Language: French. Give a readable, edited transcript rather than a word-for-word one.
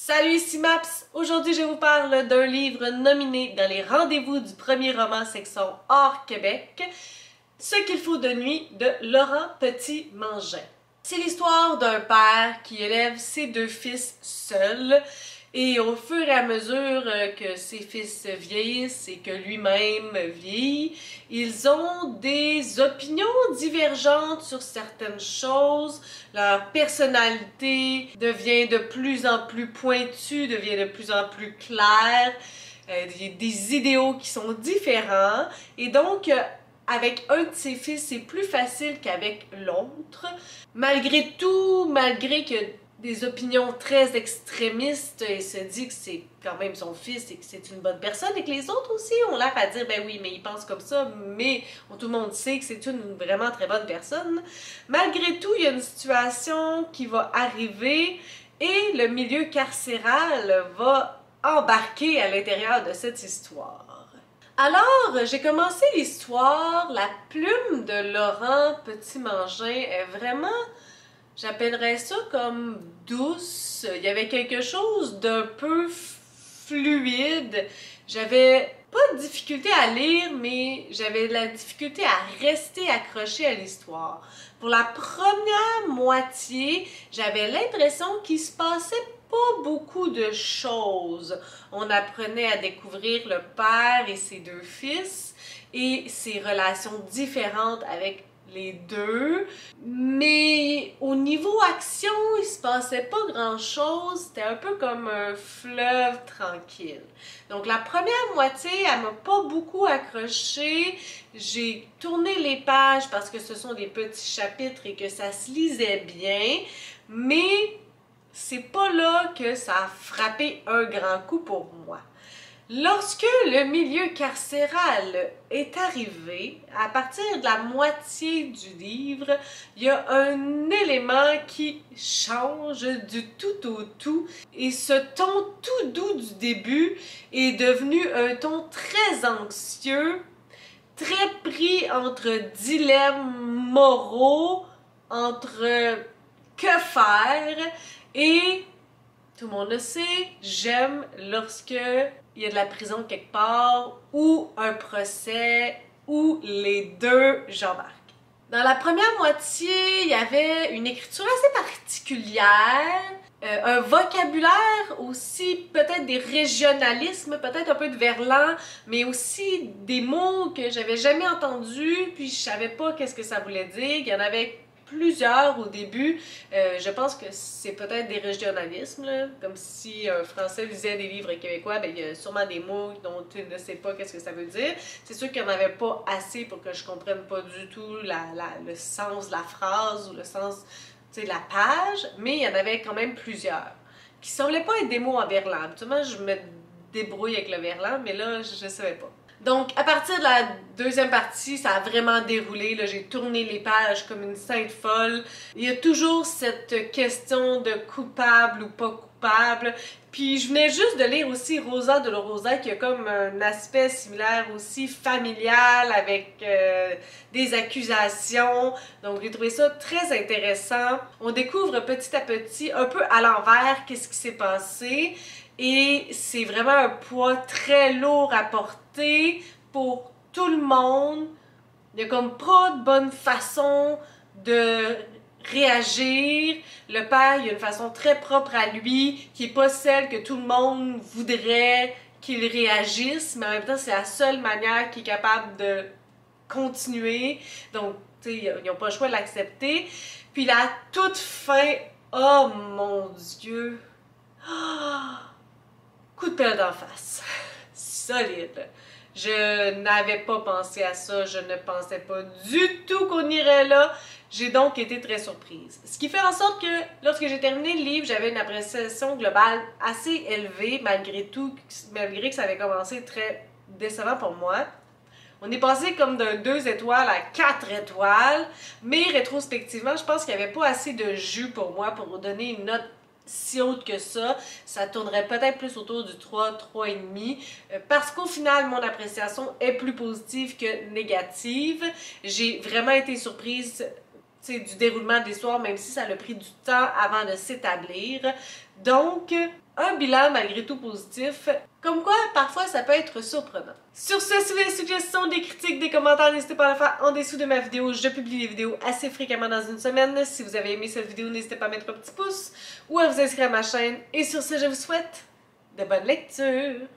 Salut, ici Maps! Aujourd'hui, je vous parle d'un livre nominé dans les rendez-vous du premier roman section hors Québec, Ce qu'il faut de nuit de Laurent Petit-Mangin. C'est l'histoire d'un père qui élève ses deux fils seuls et au fur et à mesure que ses fils vieillissent et que lui-même vieillit, ils ont des opinions divergentes sur certaines choses. Leur personnalité devient de plus en plus pointue, devient de plus en plus claire. Des idéaux qui sont différents. Et donc, avec un de ses fils, c'est plus facile qu'avec l'autre. Malgré tout, malgré que des opinions très extrémistes, il se dit que c'est quand même son fils et que c'est une bonne personne et que les autres aussi ont l'air à dire ben oui, mais il pense comme ça, mais tout le monde sait que c'est une vraiment très bonne personne. Malgré tout, il y a une situation qui va arriver et le milieu carcéral va embarquer à l'intérieur de cette histoire. Alors, j'ai commencé l'histoire, la plume de Laurent Petit-Mangin est vraiment, j'appellerais ça comme douce. Il y avait quelque chose d'un peu fluide. J'avais pas de difficulté à lire, mais j'avais de la difficulté à rester accrochée à l'histoire. Pour la première moitié, j'avais l'impression qu'il se passait pas beaucoup de choses. On apprenait à découvrir le père et ses deux fils et ses relations différentes avec les deux, mais au niveau action, il se passait pas grand-chose, c'était un peu comme un fleuve tranquille. Donc la première moitié, elle m'a pas beaucoup accroché, j'ai tourné les pages parce que ce sont des petits chapitres et que ça se lisait bien, mais c'est pas là que ça a frappé un grand coup pour moi. Lorsque le milieu carcéral est arrivé, à partir de la moitié du livre, il y a un élément qui change du tout au tout et ce ton tout doux du début est devenu un ton très anxieux, très pris entre dilemmes moraux, entre que faire et tout le monde le sait, j'aime lorsque il y a de la prison quelque part ou un procès ou les deux, j'embarque. Dans la première moitié, il y avait une écriture assez particulière, un vocabulaire aussi, peut-être des régionalismes, peut-être un peu de verlan, mais aussi des mots que j'avais jamais entendus, puis je savais pas qu'est-ce que ça voulait dire. Il y en avait plusieurs au début. Je pense que c'est peut-être des régionalismes, là. Comme si un Français lisait des livres québécois, ben, il y a sûrement des mots dont il ne sait pas qu'est-ce que ça veut dire. C'est sûr qu'il n'y en avait pas assez pour que je comprenne pas du tout le sens de la phrase ou le sens de la page, mais il y en avait quand même plusieurs qui semblaient pas être des mots en verlan. Habituellement, je me débrouille avec le verlan, mais là, je ne savais pas. Donc, à partir de la deuxième partie, ça a vraiment déroulé. J'ai tourné les pages comme une sainte folle. Il y a toujours cette question de coupable ou pas coupable. Puis, je venais juste de lire aussi Rosa de la Rosa, qui a comme un aspect similaire aussi familial avec des accusations. Donc, j'ai trouvé ça très intéressant. On découvre petit à petit, un peu à l'envers, qu'est-ce qui s'est passé. Et c'est vraiment un poids très lourd à porter pour tout le monde. Il n'y a comme pas de bonne façon de réagir. Le père, il a une façon très propre à lui, qui n'est pas celle que tout le monde voudrait qu'il réagisse, mais en même temps, c'est la seule manière qu'il est capable de continuer. Donc, tu sais, ils n'ont pas le choix de l'accepter. Puis la toute fin, oh mon Dieu! Oh! Coup de pelle d'en face. Solide. Je n'avais pas pensé à ça, je ne pensais pas du tout qu'on irait là. J'ai donc été très surprise. Ce qui fait en sorte que lorsque j'ai terminé le livre, j'avais une appréciation globale assez élevée, malgré tout, malgré que ça avait commencé très décevant pour moi. On est passé comme d'un 2 étoiles à 4 étoiles, mais rétrospectivement, je pense qu'il n'y avait pas assez de jus pour moi pour donner une note si haute que ça tournerait peut-être plus autour du 3, 3,5, parce qu'au final, mon appréciation est plus positive que négative. J'ai vraiment été surprise du déroulement de l'histoire, même si ça a pris du temps avant de s'établir. Donc, un bilan malgré tout positif, comme quoi parfois ça peut être surprenant. Sur ce, si vous avez des suggestions, des critiques, des commentaires, n'hésitez pas à le faire en dessous de ma vidéo. Je publie des vidéos assez fréquemment dans une semaine. Si vous avez aimé cette vidéo, n'hésitez pas à mettre un petit pouce ou à vous inscrire à ma chaîne. Et sur ce, je vous souhaite de bonnes lectures!